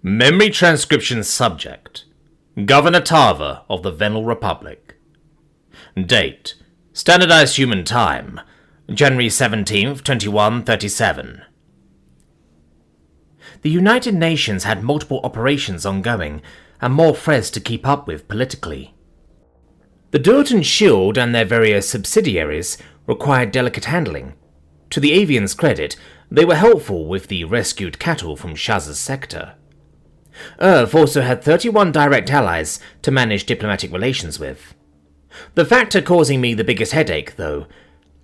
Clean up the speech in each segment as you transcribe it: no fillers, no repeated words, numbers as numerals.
Memory transcription subject: Governor Tava of the Venal Republic. Date: Standardized Human Time, January 17th, 2137. The United Nations had multiple operations ongoing, and more threats to keep up with politically. The Durtan Shield and their various subsidiaries required delicate handling. To the avians' credit, they were helpful with the rescued cattle from Shaz's sector. Earth also had 31 direct allies to manage diplomatic relations with. The factor causing me the biggest headache, though,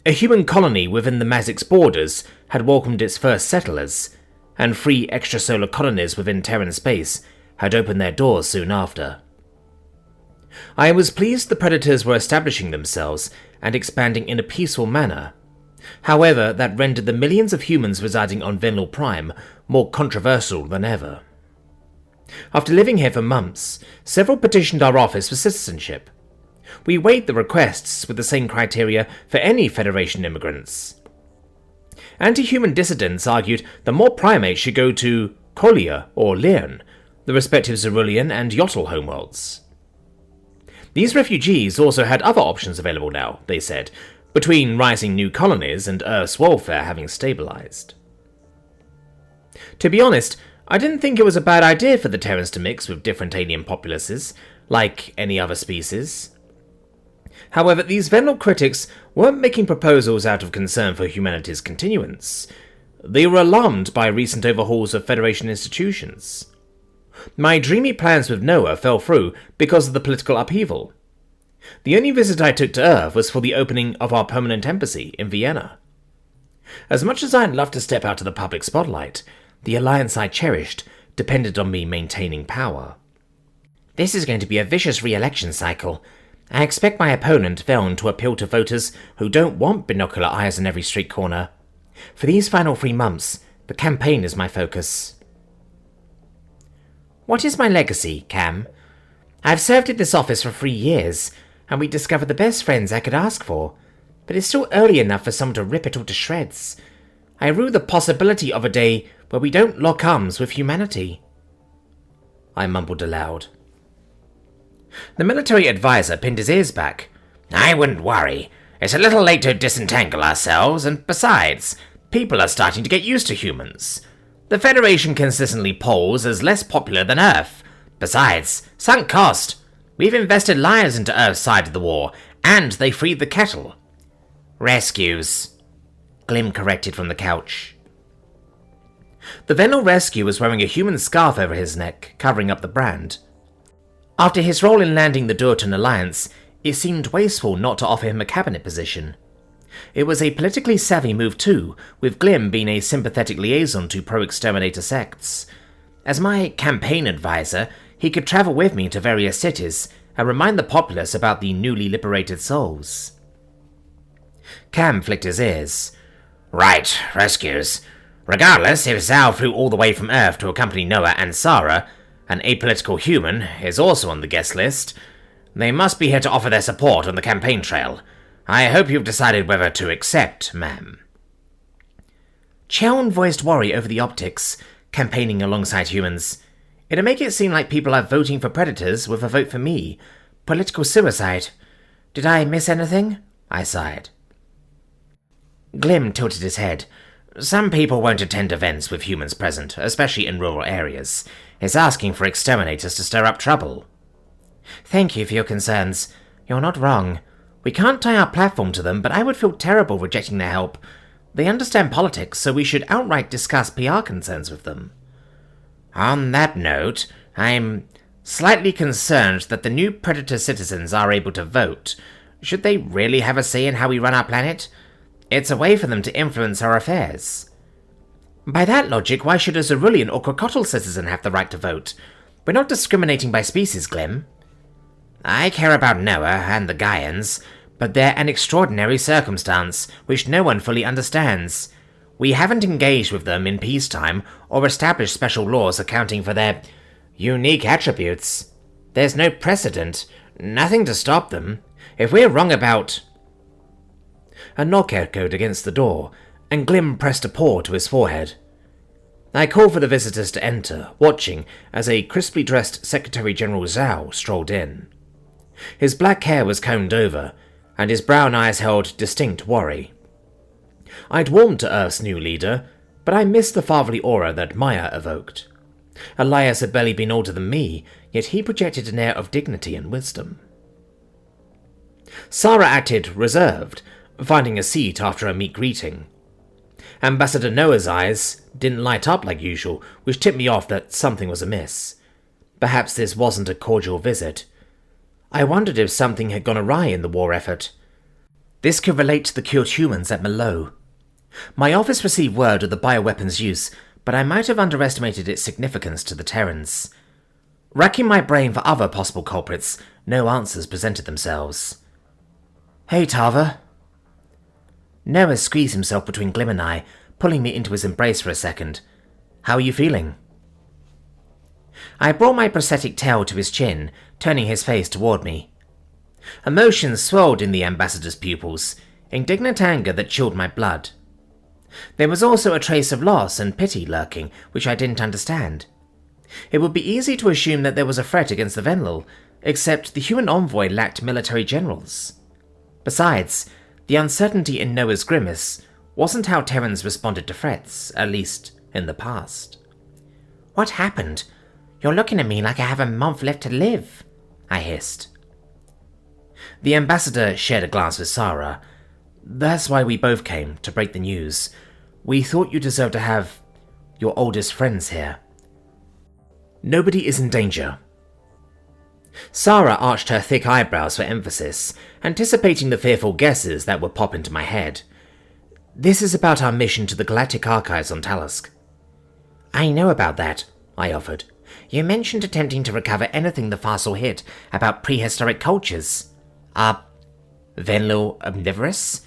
a human colony within the Mazik's borders had welcomed its first settlers, and 3 extrasolar colonies within Terran space had opened their doors soon after. I was pleased the Predators were establishing themselves and expanding in a peaceful manner. However, that rendered the millions of humans residing on Venal Prime more controversial than ever. After living here for months, several petitioned our office for citizenship. We weighed the requests with the same criteria for any Federation immigrants. Anti-human dissidents argued that more primates should go to Kolia or Leon, the respective Zerulean and Yotl homeworlds. These refugees also had other options available now, they said, between rising new colonies and Earth's welfare having stabilized. To be honest, I didn't think it was a bad idea for the Terrans to mix with different alien populaces, like any other species. However, these Venal critics weren't making proposals out of concern for humanity's continuance. They were alarmed by recent overhauls of Federation institutions. My dreamy plans with Noah fell through because of the political upheaval. The only visit I took to Earth was for the opening of our permanent embassy in Vienna. As much as I'd love to step out to the public spotlight, the alliance I cherished depended on me maintaining power. This is going to be a vicious re-election cycle. I expect my opponent, Veln, to appeal to voters who don't want binocular eyes in every street corner. For these final 3 months, the campaign is my focus. What is my legacy, Cam? I've served in this office for 3 years, and we discovered the best friends I could ask for, but it's still early enough for someone to rip it all to shreds. I rue the possibility of a day where we don't lock arms with humanity. I mumbled aloud. The military advisor pinned his ears back. I wouldn't worry. It's a little late to disentangle ourselves, and besides, people are starting to get used to humans. The Federation consistently polls as less popular than Earth. Besides, sunk cost. We've invested lives into Earth's side of the war, and they freed the kettle. Rescues, Glim corrected from the couch. The Venal rescue was wearing a human scarf over his neck, covering up the brand. After his role in landing the Durtan Alliance, it seemed wasteful not to offer him a cabinet position. It was a politically savvy move too, with Glim being a sympathetic liaison to pro-exterminator sects. As my campaign advisor, he could travel with me to various cities and remind the populace about the newly liberated souls. Cam flicked his ears. Right, rescues. Regardless, if Zal flew all the way from Earth to accompany Noah and Sarah, an apolitical human is also on the guest list. They must be here to offer their support on the campaign trail. I hope you've decided whether to accept, ma'am. Cheon voiced worry over the optics, campaigning alongside humans. It'll make it seem like people are voting for Predators with a vote for me. Political suicide. Did I miss anything? I sighed. Glim tilted his head. Some people won't attend events with humans present, especially in rural areas. It's asking for exterminators to stir up trouble. Thank you for your concerns. You're not wrong. We can't tie our platform to them, but I would feel terrible rejecting their help. They understand politics, so we should outright discuss PR concerns with them. On that note, I'm slightly concerned that the new Predator citizens are able to vote. Should they really have a say in how we run our planet? It's a way for them to influence our affairs. By that logic, why should a Zerulean or Krokotl citizen have the right to vote? We're not discriminating by species, Glim. I care about Noah and the Gaians, but they're an extraordinary circumstance which no one fully understands. We haven't engaged with them in peacetime or established special laws accounting for their unique attributes. There's no precedent, nothing to stop them. If we're wrong about... A knock echoed against the door, and Glim pressed a paw to his forehead. I called for the visitors to enter, watching as a crisply dressed Secretary General Zhao strolled in. His black hair was combed over, and his brown eyes held distinct worry. I'd warmed to Earth's new leader, but I missed the fatherly aura that Maya evoked. Elias had barely been older than me, yet he projected an air of dignity and wisdom. Sarah acted reserved, finding a seat after a meek greeting. Ambassador Noah's eyes didn't light up like usual, which tipped me off that something was amiss. Perhaps this wasn't a cordial visit. I wondered if something had gone awry in the war effort. This could relate to the cured humans at Malo. My office received word of the bioweapons use, but I might have underestimated its significance to the Terrans. Racking my brain for other possible culprits, no answers presented themselves. "Hey, Tava." Noah squeezed himself between Glim and I, pulling me into his embrace for a second. "How are you feeling?" I brought my prosthetic tail to his chin, turning his face toward me. Emotions swelled in the ambassador's pupils, indignant anger that chilled my blood. There was also a trace of loss and pity lurking, which I didn't understand. It would be easy to assume that there was a threat against the Venlil, except the human envoy lacked military generals. Besides, the uncertainty in Noah's grimace wasn't how Terrans responded to threats, at least in the past. "What happened? You're looking at me like I have a month left to live," I hissed. The ambassador shared a glance with Sarah. "That's why we both came, to break the news. We thought you deserved to have your oldest friends here. Nobody is in danger." Sarah arched her thick eyebrows for emphasis, anticipating the fearful guesses that would pop into my head. "This is about our mission to the Galactic Archives on Talisk." "I know about that," I offered. "You mentioned attempting to recover anything the fossil hit about prehistoric cultures. Venlil omnivorous?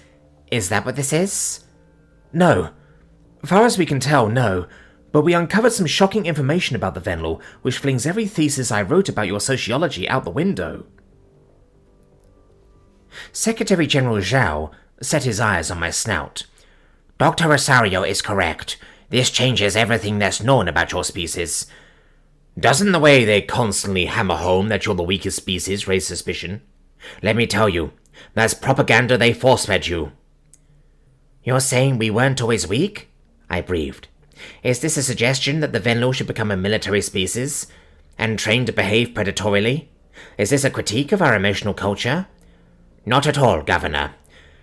Is that what this is?" "No. Far as we can tell, no. But we uncovered some shocking information about the Venlil, which flings every thesis I wrote about your sociology out the window." Secretary General Zhao set his eyes on my snout. "Dr. Rosario is correct. This changes everything that's known about your species. Doesn't the way they constantly hammer home that you're the weakest species raise suspicion? Let me tell you, that's propaganda they force-fed you." "You're saying we weren't always weak?" I breathed. "Is this a suggestion that the Venlil should become a military species, and trained to behave predatorily? Is this a critique of our emotional culture?" "Not at all, Governor.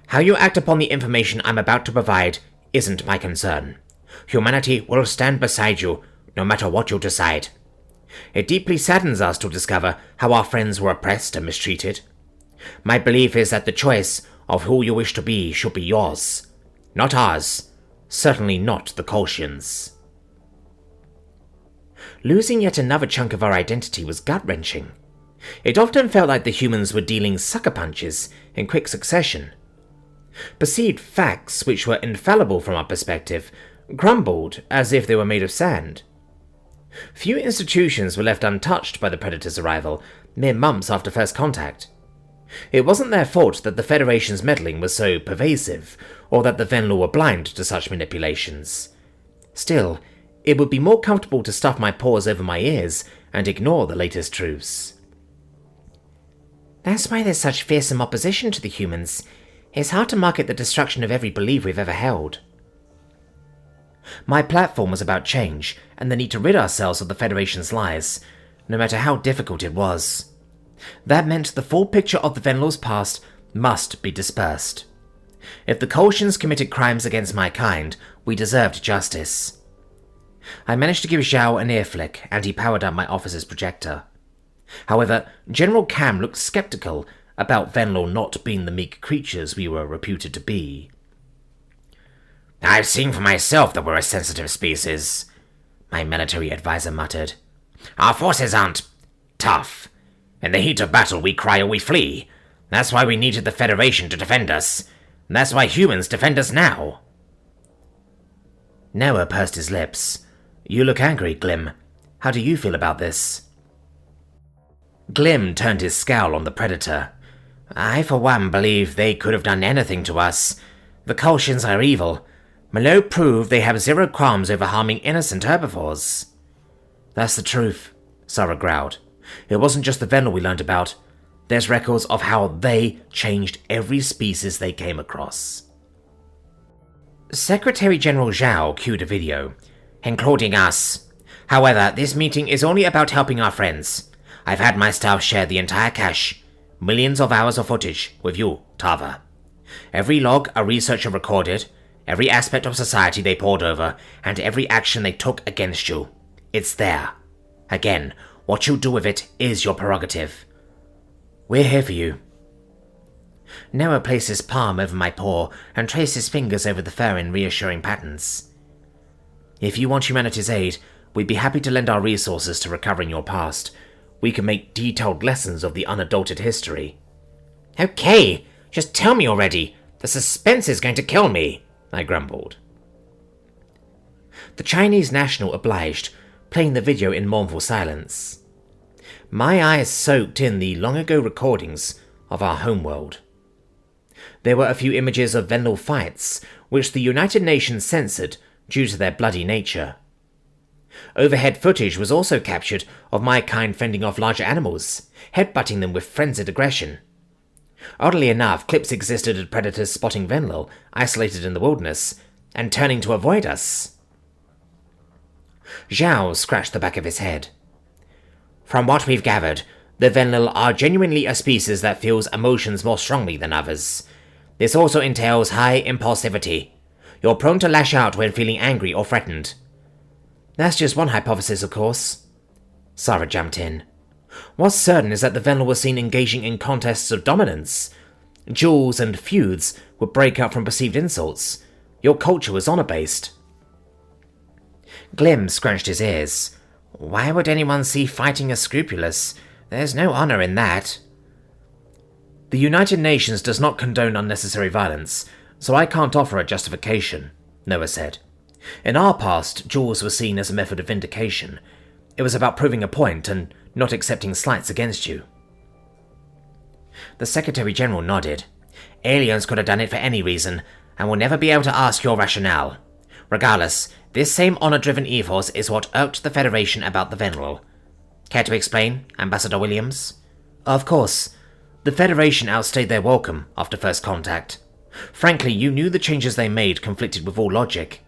How you act upon the information I'm about to provide isn't my concern. Humanity will stand beside you, no matter what you decide. It deeply saddens us to discover how our friends were oppressed and mistreated. My belief is that the choice of who you wish to be should be yours, not ours. Certainly not the Kolshians." Losing yet another chunk of our identity was gut-wrenching. It often felt like the humans were dealing sucker punches in quick succession. Perceived facts, which were infallible from our perspective, crumbled as if they were made of sand. Few institutions were left untouched by the Predator's arrival, mere months after first contact. It wasn't their fault that the Federation's meddling was so pervasive, or that the Venlil were blind to such manipulations. Still, it would be more comfortable to stuff my paws over my ears and ignore the latest truths. "That's why there's such fearsome opposition to the humans. It's hard to market the destruction of every belief we've ever held." My platform was about change, and the need to rid ourselves of the Federation's lies, no matter how difficult it was. That meant the full picture of the Venlil's past must be dispersed. If the Kolshians committed crimes against my kind, we deserved justice. I managed to give Zhao an ear flick, and he powered up my office's projector. However, General Cam looked skeptical about Venlil not being the meek creatures we were reputed to be. "I've seen for myself that we're a sensitive species," my military advisor muttered. "Our forces aren't tough. In the heat of battle, we cry or we flee. That's why we needed the Federation to defend us. And that's why humans defend us now." Noah pursed his lips. "You look angry, Glim. How do you feel about this?" Glim turned his scowl on the Predator. "I, for one, believe they could have done anything to us. The Kolshians are evil. Malo proved they have zero qualms over harming innocent herbivores. That's the truth, Sarah growled. It wasn't just the Venlil we learned about. There's records of how they changed every species they came across. Secretary General Zhao cued a video, including us. However, this meeting is only about helping our friends. I've had my staff share the entire cache, millions of hours of footage, with you, Tava. Every log a researcher recorded, every aspect of society they pored over, and every action they took against you. It's there. Again, what you do with it is your prerogative. We're here for you. Noah placed his palm over my paw and traced his fingers over the fur in reassuring patterns. If you want humanity's aid, we'd be happy to lend our resources to recovering your past. We can make detailed lessons of the unadulterated history. Okay, just tell me already. The suspense is going to kill me, I grumbled. The Chinese national obliged, playing the video in mournful silence. My eyes soaked in the long-ago recordings of our homeworld. There were a few images of Venlil fights, which the United Nations censored due to their bloody nature. Overhead footage was also captured of my kind fending off larger animals, headbutting them with frenzied aggression. Oddly enough, clips existed of predators spotting Venlil, isolated in the wilderness, and turning to avoid us. Zhao scratched the back of his head. From what we've gathered, the Venlil are genuinely a species that feels emotions more strongly than others. This also entails high impulsivity. You're prone to lash out when feeling angry or threatened. That's just one hypothesis, of course. Sarah jumped in. What's certain is that the Venlil were seen engaging in contests of dominance. Duels and feuds would break out from perceived insults. Your culture was honor-based. Glim scrunched his ears. Why would anyone see fighting as scrupulous? There's no honor in that. The United Nations does not condone unnecessary violence, so I can't offer a justification, Noah said. In our past, duels were seen as a method of vindication. It was about proving a point and not accepting slights against you. The Secretary General nodded. Aliens could have done it for any reason, and will never be able to ask your rationale. Regardless, this same honor-driven ethos is what irked the Federation about the Venlil. Care to explain, Ambassador Williams? Of course. The Federation outstayed their welcome after first contact. Frankly, you knew the changes they made conflicted with all logic.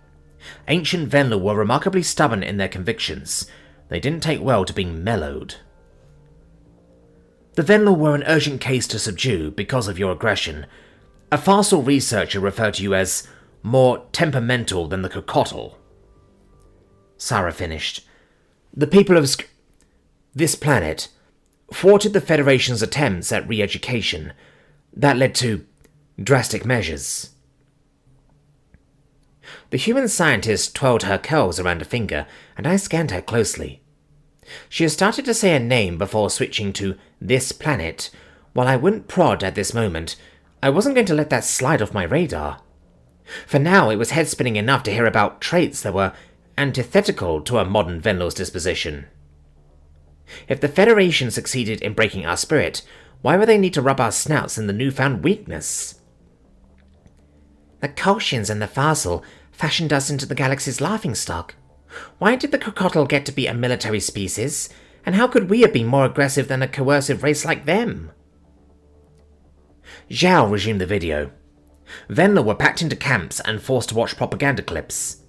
Ancient Venlil were remarkably stubborn in their convictions. They didn't take well to being mellowed. The Venlil were an urgent case to subdue because of your aggression. A fossil researcher referred to you as more temperamental than the Cockatl. Sarah finished. The people of this planet thwarted the Federation's attempts at re-education. That led to drastic measures. The human scientist twirled her curls around a finger, and I scanned her closely. She had started to say a name before switching to this planet. While I wouldn't prod at this moment, I wasn't going to let that slide off my radar. For now, it was head-spinning enough to hear about traits that were antithetical to a modern Venlil's disposition. If the Federation succeeded in breaking our spirit, why would they need to rub our snouts in the newfound weakness? The Kolshians and the Fossil fashioned us into the galaxy's laughingstock. Why did the Cockatl get to be a military species, and how could we have been more aggressive than a coercive race like them? Zhao resumed the video. Venlil were packed into camps and forced to watch propaganda clips.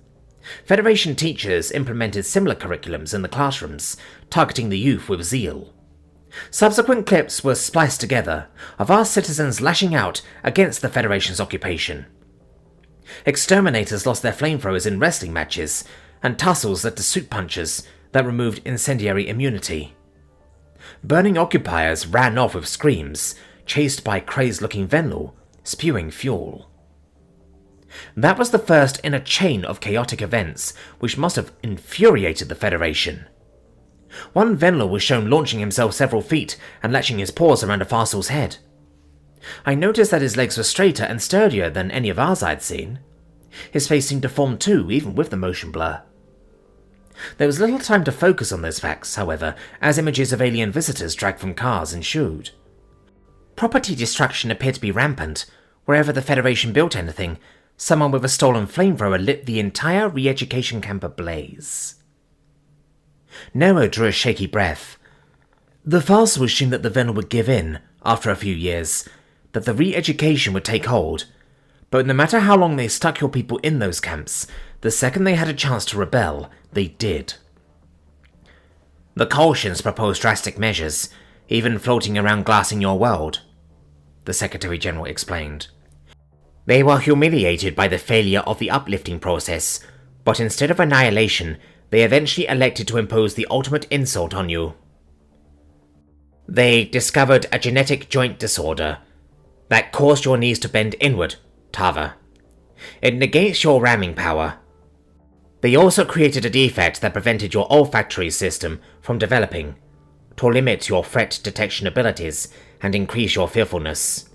Federation teachers implemented similar curriculums in the classrooms, targeting the youth with zeal. Subsequent clips were spliced together, of our citizens lashing out against the Federation's occupation. Exterminators lost their flamethrowers in wrestling matches, and tussles led to suit punches that removed incendiary immunity. Burning occupiers ran off with screams, chased by crazed-looking Venlil, spewing fuel. That was the first in a chain of chaotic events which must have infuriated the Federation. One Venlil was shown launching himself several feet and latching his paws around a Fossil's head. I noticed that his legs were straighter and sturdier than any of ours I'd seen. His face seemed deformed too, even with the motion blur. There was little time to focus on those facts, however, as images of alien visitors dragged from cars ensued. Property destruction appeared to be rampant. Wherever the Federation built anything, Someone with a stolen flamethrower lit the entire re-education camp ablaze. Noah drew a shaky breath. The Fossil assumed that the Venom would give in, after a few years, that the re-education would take hold, but no matter how long they stuck your people in those camps, the second they had a chance to rebel, they did. The Kolshians proposed drastic measures, even floating around glassing your world, the Secretary-General explained. They were humiliated by the failure of the uplifting process, but instead of annihilation, they eventually elected to impose the ultimate insult on you. They discovered a genetic joint disorder that caused your knees to bend inward, Tava. It negates your ramming power. They also created a defect that prevented your olfactory system from developing, to limit your threat detection abilities and increase your fearfulness.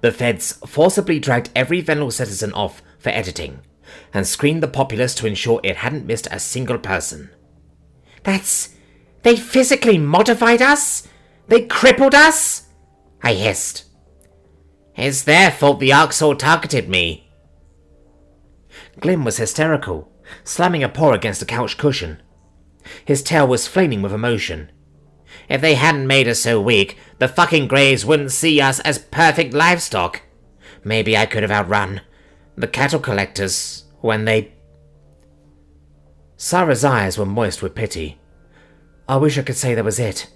The feds forcibly dragged every Venal citizen off for editing, and screened the populace to ensure it hadn't missed a single person. They physically modified us? They crippled us? I hissed. It's their fault the Arxor targeted me. Glim was hysterical, slamming a paw against a couch cushion. His tail was flaming with emotion. If they hadn't made us so weak, the fucking Greys wouldn't see us as perfect livestock. Maybe I could have outrun the cattle collectors when they... Sarah's eyes were moist with pity. I wish I could say that was it.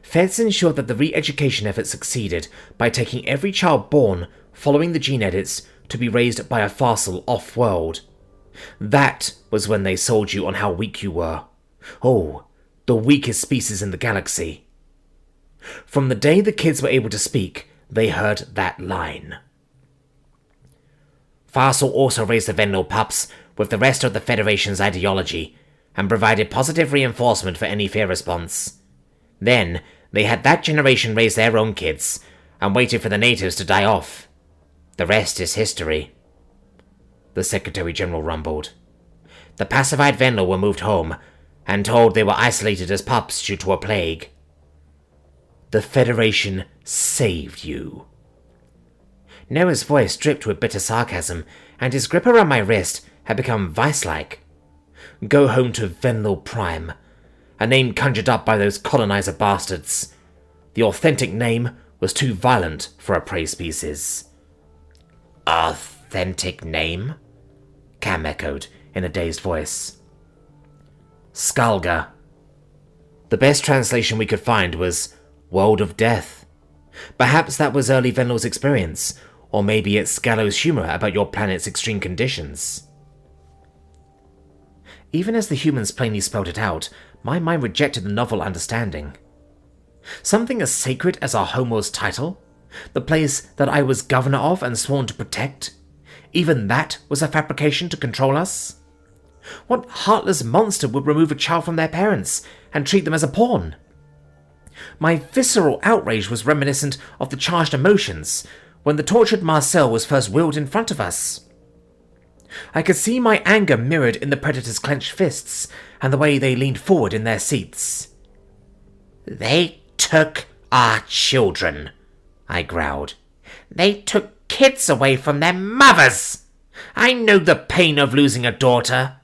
Feds ensured that the re-education effort succeeded by taking every child born following the gene edits to be raised by a fossil off-world. That was when they sold you on how weak you were. Oh, the weakest species in the galaxy. From the day the kids were able to speak, they heard that line. Fossil also raised the Venlo pups with the rest of the Federation's ideology, and provided positive reinforcement for any fear response. Then, they had that generation raise their own kids, and waited for the natives to die off. The rest is history. The Secretary-General rumbled. The pacified Venlo were moved home, and told they were isolated as pups due to a plague. The Federation saved you. Noah's voice dripped with bitter sarcasm, and his grip around my wrist had become vice-like. Go home to Venlo Prime, a name conjured up by those colonizer bastards. The authentic name was too violent for a prey species. Authentic name? Cam echoed in a dazed voice. Skalga. The best translation we could find was World of Death. Perhaps that was early Venlo's experience, or maybe it's gallows humor about your planet's extreme conditions. Even as the humans plainly spelled it out, my mind rejected the novel understanding. Something as sacred as our homeworld's title, the place that I was governor of and sworn to protect, even that was a fabrication to control us? What heartless monster would remove a child from their parents and treat them as a pawn? My visceral outrage was reminiscent of the charged emotions when the tortured Marcel was first wheeled in front of us. I could see my anger mirrored in the Predator's clenched fists and the way they leaned forward in their seats. They took our children, I growled. They took kids away from their mothers. I know the pain of losing a daughter.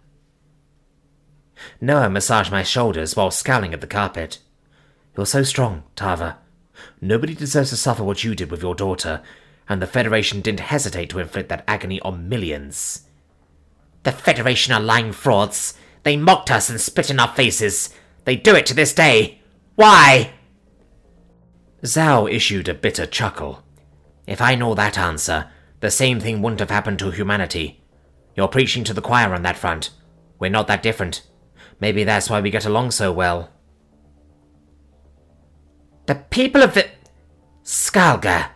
Noah massaged my shoulders while scowling at the carpet. You're so strong, Tava. Nobody deserves to suffer what you did with your daughter, and the Federation didn't hesitate to inflict that agony on millions. The Federation are lying frauds. They mocked us and spit in our faces. They do it to this day. Why? Zhao issued a bitter chuckle. If I know that answer, the same thing wouldn't have happened to humanity. You're preaching to the choir on that front. We're not that different. Maybe that's why we get along so well. The people of the Skalga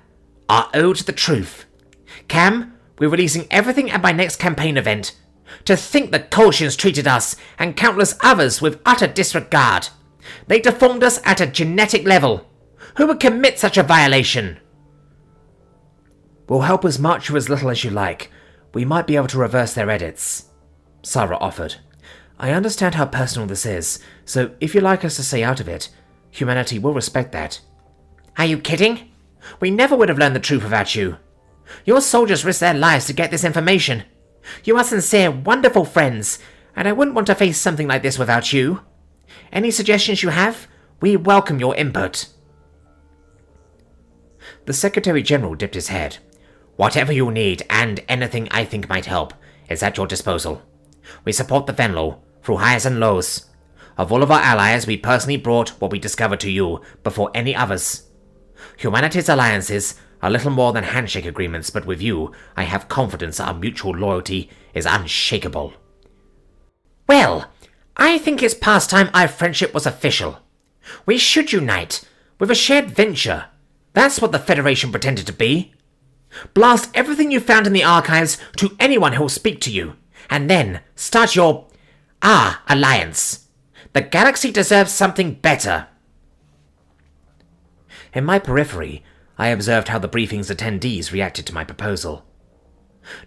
are owed the truth. Cam, we're releasing everything at my next campaign event. To think the Kolshians treated us and countless others with utter disregard. They deformed us at a genetic level. Who would commit such a violation? We'll help as much or as little as you like. We might be able to reverse their edits, Sarah offered. I understand how personal this is, so if you'd like us to stay out of it, humanity will respect that. Are you kidding? We never would have learned the truth without you. Your soldiers risked their lives to get this information. You are sincere, wonderful friends, and I wouldn't want to face something like this without you. Any suggestions you have? We welcome your input." The Secretary General dipped his head. "Whatever you need, and anything I think might help, is at your disposal. We support the Venlo, through highs and lows. Of all of our allies, we personally brought what we discovered to you before any others. Humanity's alliances are little more than handshake agreements, but with you, I have confidence our mutual loyalty is unshakable." "Well, I think it's past time our friendship was official. We should unite, with a shared venture. That's what the Federation pretended to be. Blast everything you found in the archives to anyone who will speak to you, and then start your, alliance. The galaxy deserves something better." In my periphery, I observed how the briefing's attendees reacted to my proposal.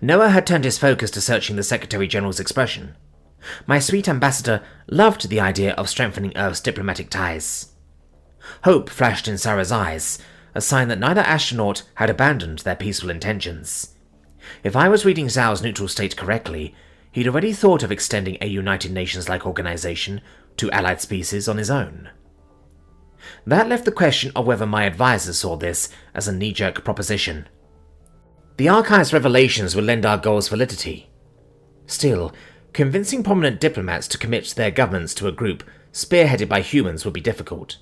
Noah had turned his focus to searching the Secretary General's expression. My sweet ambassador loved the idea of strengthening Earth's diplomatic ties. Hope flashed in Sarah's eyes, a sign that neither astronaut had abandoned their peaceful intentions. If I was reading Zhao's neutral state correctly, he'd already thought of extending a United Nations-like organization to allied species on his own. That left the question of whether my advisors saw this as a knee-jerk proposition. The Archive's revelations would lend our goals validity. Still, convincing prominent diplomats to commit their governments to a group spearheaded by humans would be difficult.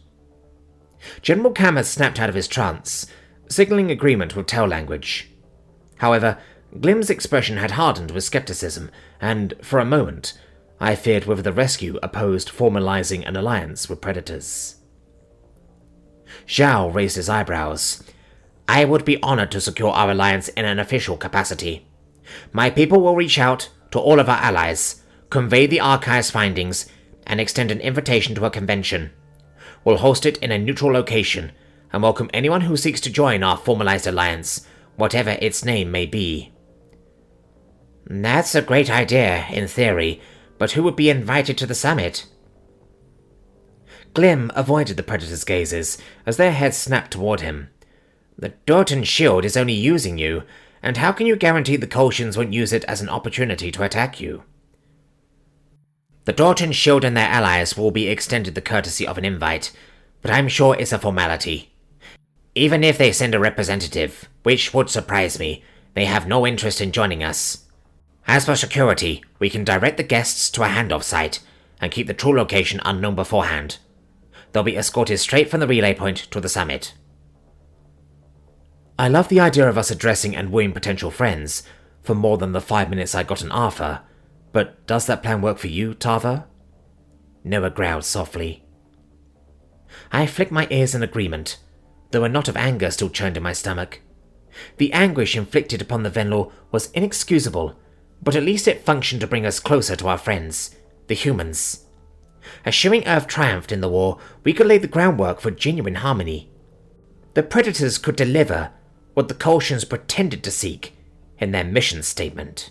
General Cam had snapped out of his trance, signaling agreement with tell language. However, Glim's expression had hardened with skepticism, and, for a moment, I feared whether the rescue opposed formalizing an alliance with predators. Zhao raised his eyebrows. "I would be honored to secure our alliance in an official capacity. My people will reach out to all of our allies, convey the Archive's findings, and extend an invitation to a convention. We'll host it in a neutral location, and welcome anyone who seeks to join our formalized alliance, whatever its name may be." "That's a great idea, in theory, but who would be invited to the summit?" Glim avoided the Predator's gazes as their heads snapped toward him. "The Dorton shield is only using you, and how can you guarantee the Kolshians won't use it as an opportunity to attack you?" "The Dorton shield and their allies will be extended the courtesy of an invite, but I'm sure it's a formality. Even if they send a representative, which would surprise me, they have no interest in joining us. As for security, we can direct the guests to a handoff site, and keep the true location unknown beforehand. They'll be escorted straight from the relay point to the summit." I love the idea of us addressing and wooing potential friends, for more than the 5 minutes I got on Arthur, but does that plan work for you, Tava? Noah growled softly. I flicked my ears in agreement, though a knot of anger still churned in my stomach. The anguish inflicted upon the Venlo was inexcusable, but at least it functioned to bring us closer to our friends, the humans. Assuming Earth triumphed in the war, we could lay the groundwork for genuine harmony. The Predators could deliver what the Kolshians pretended to seek in their mission statement.